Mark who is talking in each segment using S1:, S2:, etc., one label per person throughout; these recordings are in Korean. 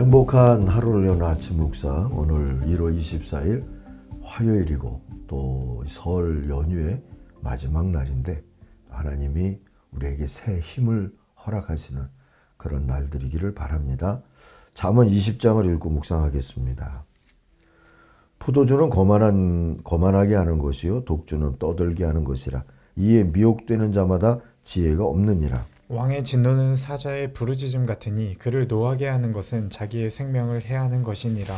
S1: 행복한 하루를 여는 아침 묵상, 오늘 1월 24일 화요일이고 또 설 연휴의 마지막 날인데 하나님이 우리에게 새 힘을 허락하시는 그런 날들이기를 바랍니다. 잠언 20장을 읽고 묵상하겠습니다. 포도주는 거만하게 하는 것이요 독주는 떠들게 하는 것이라. 이에 미혹되는 자마다 지혜가 없느니라.
S2: 왕의 진노는 사자의 부르짖음 같으니 그를 노하게 하는 것은 자기의 생명을 해하는 것이니라.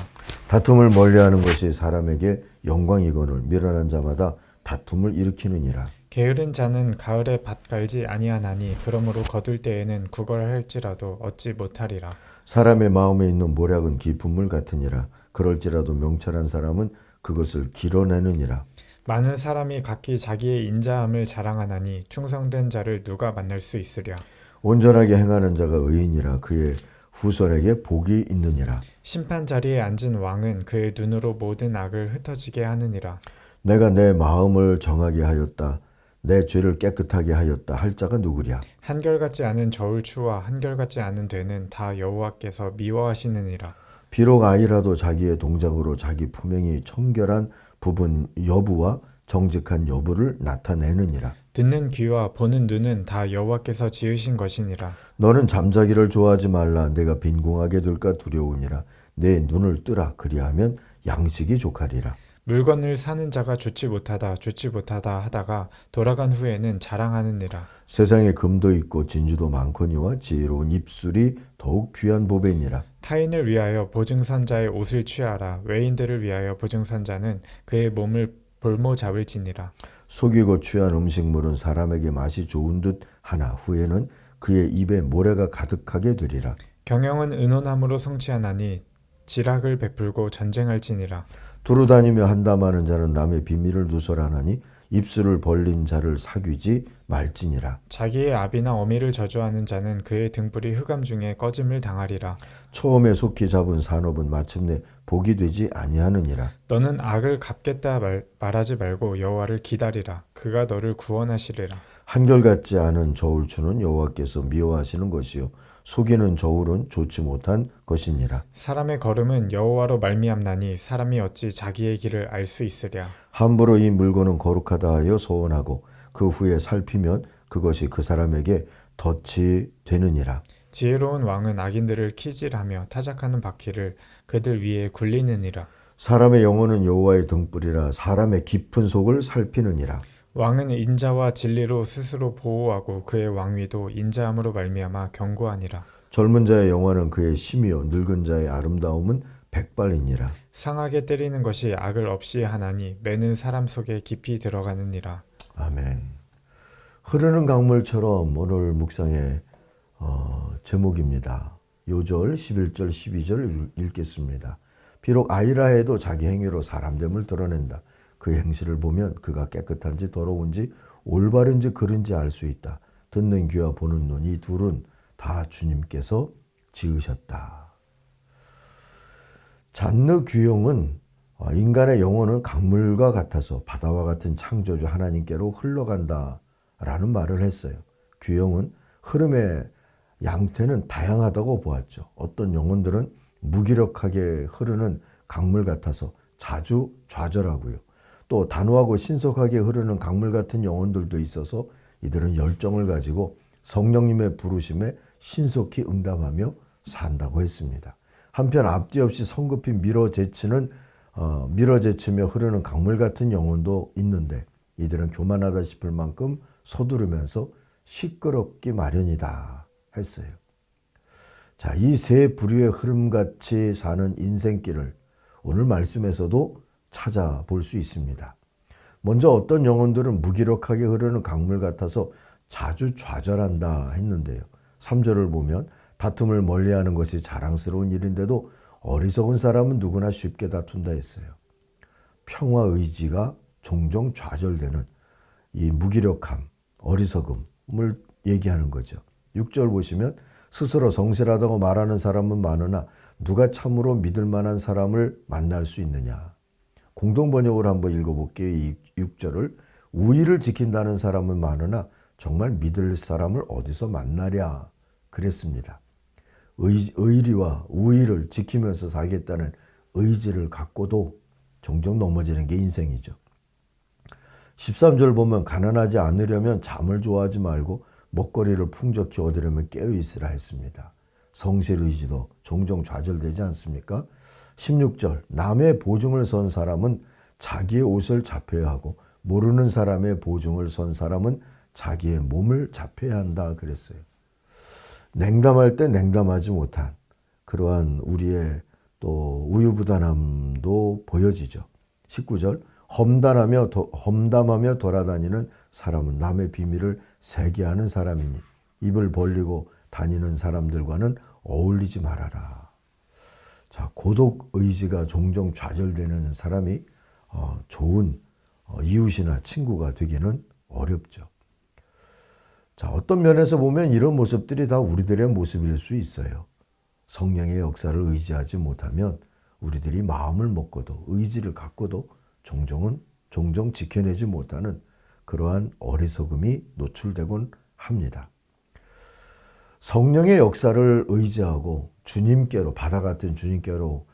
S1: 다툼을 멀리하는 것이 사람에게 영광이거늘 미련한 자마다 다툼을 일으키느니라.
S2: 게으른 자는 가을에 밭 갈지 아니하나니 그러므로 거둘 때에는 구걸할지라도 얻지 못하리라.
S1: 사람의 마음에 있는 모략은 깊은 물 같으니라. 그럴지라도 명철한 사람은 그것을 길어내느니라.
S2: 많은 사람이 각기 자기의 인자함을 자랑하나니 충성된 자를 누가 만날 수 있으랴.
S1: 온전하게 행하는 자가 의인이라. 그의 후손에게 복이 있느니라.
S2: 심판 자리에 앉은 왕은 그의 눈으로 모든 악을 흩어지게 하느니라.
S1: 내가 내 마음을 정하게 하였다. 내 죄를 깨끗하게 하였다. 할 자가 누구랴.
S2: 한결같지 않은 저울추와 한결같지 않은 되는 다 여호와께서 미워하시느니라.
S1: 비록 아이라도 자기의 동작으로 자기 품행이 청결한 부분 여부와 정직한 여부를 나타내느니라.
S2: 듣는 귀와 보는 눈은 다 여호와께서 지으신 것이니라.
S1: 너는 잠자기를 좋아하지 말라. 내가 빈궁하게 될까 두려우니라. 내 눈을 뜨라. 그리하면 양식이 족하리라.
S2: 물건을 사는 자가 좋지 못하다 하다가 돌아간 후에는 자랑하느니라.
S1: 세상에 금도 있고 진주도 많거니와 지혜로운 입술이 더욱 귀한 보배니라.
S2: 타인을 위하여 보증선자의 옷을 취하라. 외인들을 위하여 보증선자는 그의 몸을 볼모 잡을지니라.
S1: 속이고 취한 음식물은 사람에게 맛이 좋은 듯 하나 후에는 그의 입에 모래가 가득하게 되리라.
S2: 경영은 은혼함으로 성취하나니 지락을 베풀고 전쟁할지니라.
S1: 두루다니며 한담하는 자는 남의 비밀을 누설하나니 입술을 벌린 자를 사귀지 말지니라.
S2: 자기의 아비나 어미를 저주하는 자는 그의 등불이 흑암 중에 꺼짐을 당하리라.
S1: 처음에 속히 잡은 산업은 마침내 복이 되지 아니하느니라.
S2: 너는 악을 갚겠다 말하지 말고 여호와를 기다리라. 그가 너를 구원하시리라.
S1: 한결같지 않은 저울추는 여호와께서 미워하시는 것이요 속이는 저울은 좋지 못한 것이니라.
S2: 사람의 걸음은 여호와로 말미암나니 사람이 어찌 자기의 길을 알 수 있으랴.
S1: 함부로 이 물건은 거룩하다 하여 소원하고 그 후에 살피면 그것이 그 사람에게 덫이 되느니라.
S2: 지혜로운 왕은 악인들을 키질하며 타작하는 바퀴를 그들 위에 굴리느니라.
S1: 사람의 영혼은 여호와의 등불이라. 사람의 깊은 속을 살피느니라.
S2: 왕은 인자와 진리로 스스로 보호하고 그의 왕위도 인자함으로 말미암아 견고하니라.
S1: 젊은 자의 영화는 그의 심이요 늙은 자의 아름다움은 백발이니라.
S2: 상하게 때리는 것이 악을 없이 하나니 매는 사람 속에 깊이 들어가느니라.
S1: 아멘. 흐르는 강물처럼 오늘 묵상의 제목입니다. 요절 11절 12절 읽겠습니다. 비록 아이라 해도 자기 행위로 사람됨을 드러낸다. 그 행실을 보면 그가 깨끗한지 더러운지 올바른지 그른지 알 수 있다. 듣는 귀와 보는 눈, 이 둘은 다 주님께서 지으셨다. 잔느 귀용은 인간의 영혼은 강물과 같아서 바다와 같은 창조주 하나님께로 흘러간다 라는 말을 했어요. 귀용은 흐름의 양태는 다양하다고 보았죠. 어떤 영혼들은 무기력하게 흐르는 강물 같아서 자주 좌절하고요. 또 단호하고 신속하게 흐르는 강물 같은 영혼들도 있어서 이들은 열정을 가지고 성령님의 부르심에 신속히 응답하며 산다고 했습니다. 한편 앞뒤 없이 성급히 밀어제치며 흐르는 강물 같은 영혼도 있는데 이들은 교만하다 싶을 만큼 서두르면서 시끄럽기 마련이다 했어요. 자, 이 세 부류의 흐름같이 사는 인생길을 오늘 말씀에서도 찾아볼 수 있습니다. 먼저 어떤 영혼들은 무기력하게 흐르는 강물 같아서 자주 좌절한다 했는데요. 3절을 보면 다툼을 멀리하는 것이 자랑스러운 일인데도 어리석은 사람은 누구나 쉽게 다툰다 했어요. 평화 의지가 종종 좌절되는 이 무기력함, 어리석음을 얘기하는 거죠. 6절 보시면 스스로 성실하다고 말하는 사람은 많으나 누가 참으로 믿을 만한 사람을 만날 수 있느냐. 공동번역을 한번 읽어볼게요. 이 6절을 우의를 지킨다는 사람은 많으나 정말 믿을 사람을 어디서 만나랴 그랬습니다. 의리와 우위를 지키면서 살겠다는 의지를 갖고도 종종 넘어지는 게 인생이죠. 13절 보면 가난하지 않으려면 잠을 좋아하지 말고 먹거리를 풍족히 얻으려면 깨어있으라 했습니다. 성실 의지도 종종 좌절되지 않습니까? 16절 남의 보증을 선 사람은 자기의 옷을 잡혀야 하고 모르는 사람의 보증을 선 사람은 자기의 몸을 잡혀야 한다 그랬어요. 냉담할 때 냉담하지 못한 그러한 우리의 또 우유부단함도 보여지죠. 19절 험담하며 돌아다니는 사람은 남의 비밀을 새게 하는 사람이니 입을 벌리고 다니는 사람들과는 어울리지 말아라. 자, 고독 의지가 종종 좌절되는 사람이 좋은 이웃이나 친구가 되기는 어렵죠. 자, 어떤 면에서 보면 이런 모습들이 다 우리들의 모습일 수 있어요. 성령의 역사를 의지하지 못하면 우리들이 마음을 먹고도 의지를 갖고도 종종 지켜내지 못하는 그러한 어리석음이 노출되곤 합니다. 성령의 역사를 의지하고 주님께로 바다 같은 주님께로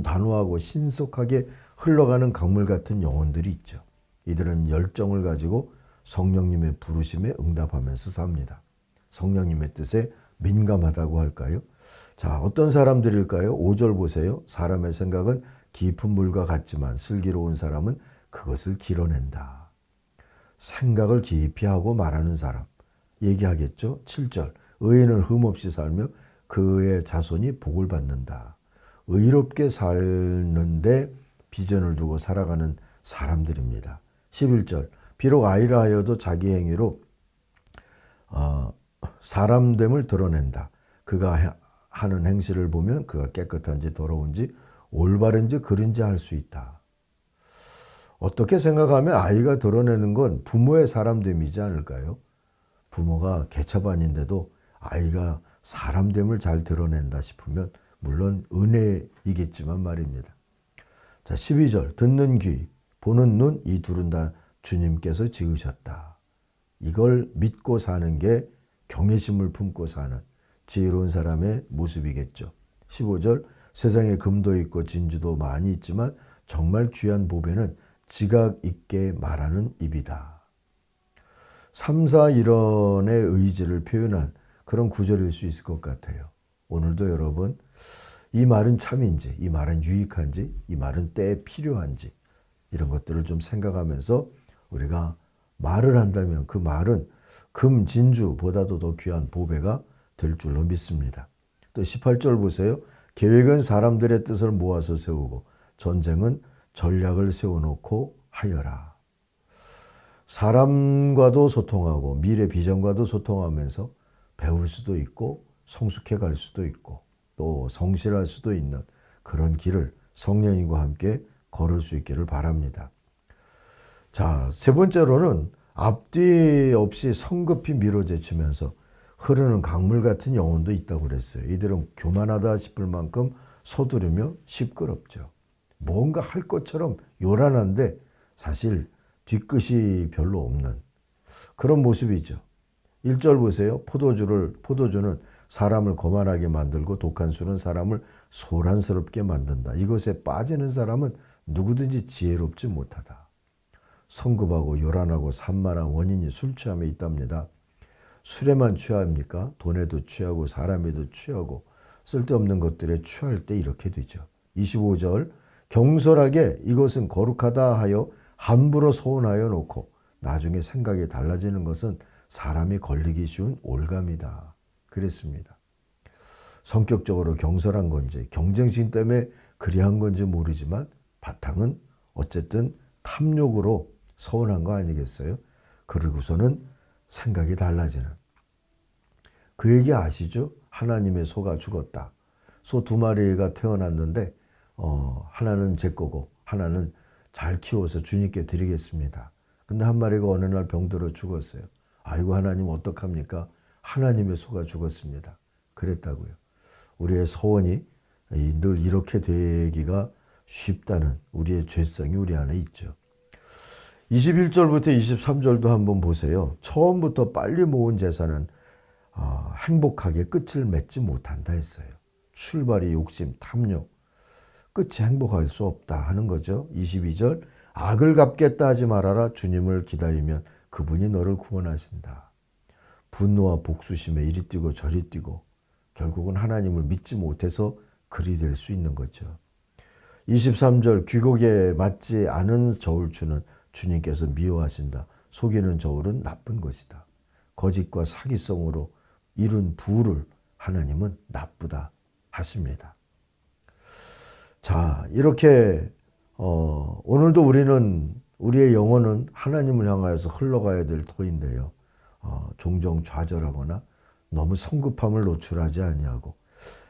S1: 단호하고 신속하게 흘러가는 강물 같은 영혼들이 있죠. 이들은 열정을 가지고 성령님의 부르심에 응답하면서 삽니다. 성령님의 뜻에 민감하다고 할까요? 자, 어떤 사람들일까요? 5절 보세요. 사람의 생각은 깊은 물과 같지만 슬기로운 사람은 그것을 길어낸다. 생각을 깊이 하고 말하는 사람 얘기하겠죠. 7절 의인은 흠없이 살며 그의 자손이 복을 받는다. 의롭게 살는데 비전을 두고 살아가는 사람들입니다. 11절 비록 아이라 하여도 자기 행위로 사람됨을 드러낸다. 그가 하는 행실을 보면 그가 깨끗한지 더러운지 올바른지 그른지 알 수 있다. 어떻게 생각하면 아이가 드러내는 건 부모의 사람됨이지 않을까요? 부모가 개차반인데도 아이가 사람됨을 잘 드러낸다 싶으면 물론 은혜이겠지만 말입니다. 자, 12절 듣는 귀, 보는 눈 이 둘은 다 주님께서 지으셨다. 이걸 믿고 사는 게 경외심을 품고 사는 지혜로운 사람의 모습이겠죠. 15절 세상에 금도 있고 진주도 많이 있지만 정말 귀한 보배는 지각 있게 말하는 입이다. 3, 4 일원의 의지를 표현한 그런 구절일 수 있을 것 같아요. 오늘도 여러분 이 말은 참인지, 이 말은 유익한지, 이 말은 때에 필요한지 이런 것들을 좀 생각하면서 우리가 말을 한다면 그 말은 금, 진주보다도 더 귀한 보배가 될 줄로 믿습니다. 또 18절 보세요. 계획은 사람들의 뜻을 모아서 세우고 전쟁은 전략을 세워놓고 하여라. 사람과도 소통하고 미래 비전과도 소통하면서 배울 수도 있고 성숙해 갈 수도 있고 또 성실할 수도 있는 그런 길을 성령님과 함께 걸을 수 있기를 바랍니다. 자, 세 번째로는 앞뒤 없이 성급히 밀어제치면서 흐르는 강물 같은 영혼도 있다고 그랬어요. 이들은 교만하다 싶을 만큼 서두르며 시끄럽죠. 뭔가 할 것처럼 요란한데 사실 뒤끝이 별로 없는 그런 모습이죠. 1절 보세요. 포도주는 사람을 거만하게 만들고 독한 술은 사람을 소란스럽게 만든다. 이것에 빠지는 사람은 누구든지 지혜롭지 못하다. 성급하고 요란하고 산만한 원인이 술 취함에 있답니다. 술에만 취합니까? 돈에도 취하고 사람에도 취하고 쓸데없는 것들에 취할 때 이렇게 되죠. 25절 경솔하게 이것은 거룩하다 하여 함부로 소원하여 놓고 나중에 생각이 달라지는 것은 사람이 걸리기 쉬운 올감이다. 그랬습니다. 성격적으로 경솔한 건지 경쟁심 때문에 그리한 건지 모르지만 바탕은 어쨌든 탐욕으로 서운한 거 아니겠어요? 그러고서는 생각이 달라지는. 그 얘기 아시죠? 하나님의 소가 죽었다. 소 2마리가 태어났는데 하나는 제 거고 하나는 잘 키워서 주님께 드리겠습니다. 근데 한 마리가 어느 날 병들어 죽었어요. 아이고 하나님 어떡합니까? 하나님의 소가 죽었습니다. 그랬다고요. 우리의 소원이 늘 이렇게 되기가 쉽다는 우리의 죄성이 우리 안에 있죠. 21절부터 23절도 한번 보세요. 처음부터 빨리 모은 재산은 행복하게 끝을 맺지 못한다 했어요. 출발이 욕심, 탐욕, 끝이 행복할 수 없다 하는 거죠. 22절, 악을 갚겠다 하지 말아라. 주님을 기다리면 그분이 너를 구원하신다. 분노와 복수심에 이리 뛰고 저리 뛰고 결국은 하나님을 믿지 못해서 그리 될 수 있는 거죠. 23절, 귀곡에 맞지 않은 저울추는 주님께서 미워하신다. 속이는 저울은 나쁜 것이다. 거짓과 사기성으로 이룬 부를 하나님은 나쁘다 하십니다. 자, 이렇게 오늘도 우리의 영혼은 하나님을 향하여서 흘러가야 될 터인데요. 종종 좌절하거나 너무 성급함을 노출하지 아니하고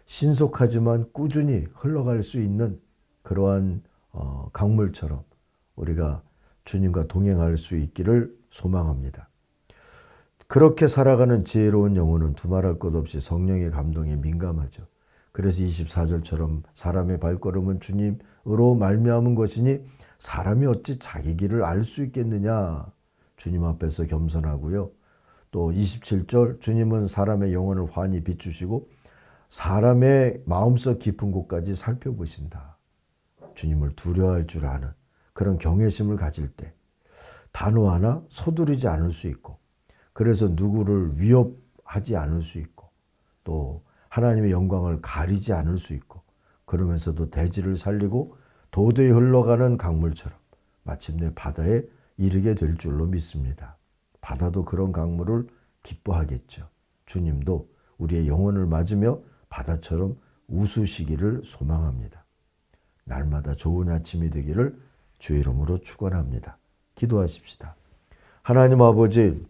S1: 신속하지만 꾸준히 흘러갈 수 있는 그러한 강물처럼 우리가 주님과 동행할 수 있기를 소망합니다. 그렇게 살아가는 지혜로운 영혼은 두말할 것 없이 성령의 감동에 민감하죠. 그래서 24절처럼 사람의 발걸음은 주님으로 말미암은 것이니 사람이 어찌 자기 길을 알 수 있겠느냐. 주님 앞에서 겸손하고요. 또 27절, 주님은 사람의 영혼을 환히 비추시고 사람의 마음속 깊은 곳까지 살펴보신다. 주님을 두려워할 줄 아는 그런 경외심을 가질 때 단어 하나 서두르지 않을 수 있고, 그래서 누구를 위협하지 않을 수 있고, 또 하나님의 영광을 가리지 않을 수 있고, 그러면서도 대지를 살리고 도도히 흘러가는 강물처럼 마침내 바다에 이르게 될 줄로 믿습니다. 바다도 그런 강물을 기뻐하겠죠. 주님도 우리의 영혼을 맞으며 바다처럼 웃으시기를 소망합니다. 날마다 좋은 아침이 되기를 주의 이름으로 축원합니다. 기도하십시다. 하나님 아버지,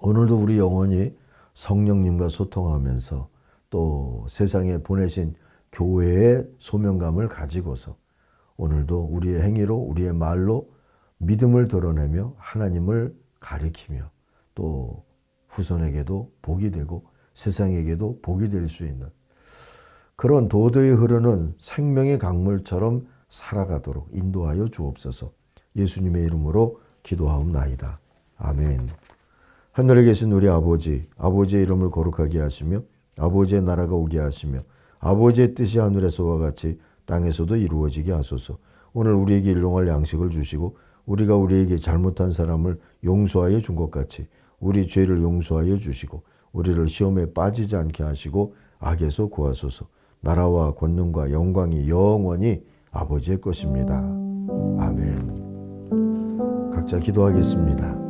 S1: 오늘도 우리 영혼이 성령님과 소통하면서 또 세상에 보내신 교회의 소명감을 가지고서 오늘도 우리의 행위로 우리의 말로 믿음을 드러내며 하나님을 가리키며 또 후손에게도 복이 되고 세상에게도 복이 될 수 있는 그런 도도히 흐르는 생명의 강물처럼 살아가도록 인도하여 주옵소서. 예수님의 이름으로 기도하옵나이다. 아멘. 하늘에 계신 우리 아버지, 아버지의 이름을 거룩하게 하시며 아버지의 나라가 오게 하시며 아버지의 뜻이 하늘에서와 같이 땅에서도 이루어지게 하소서. 오늘 우리에게 일용할 양식을 주시고 우리가 우리에게 잘못한 사람을 용서하여 준 것 같이 우리 죄를 용서하여 주시고 우리를 시험에 빠지지 않게 하시고 악에서 구하소서. 나라와 권능과 영광이 영원히 아버지의 것입니다. 아멘. 각자 기도하겠습니다.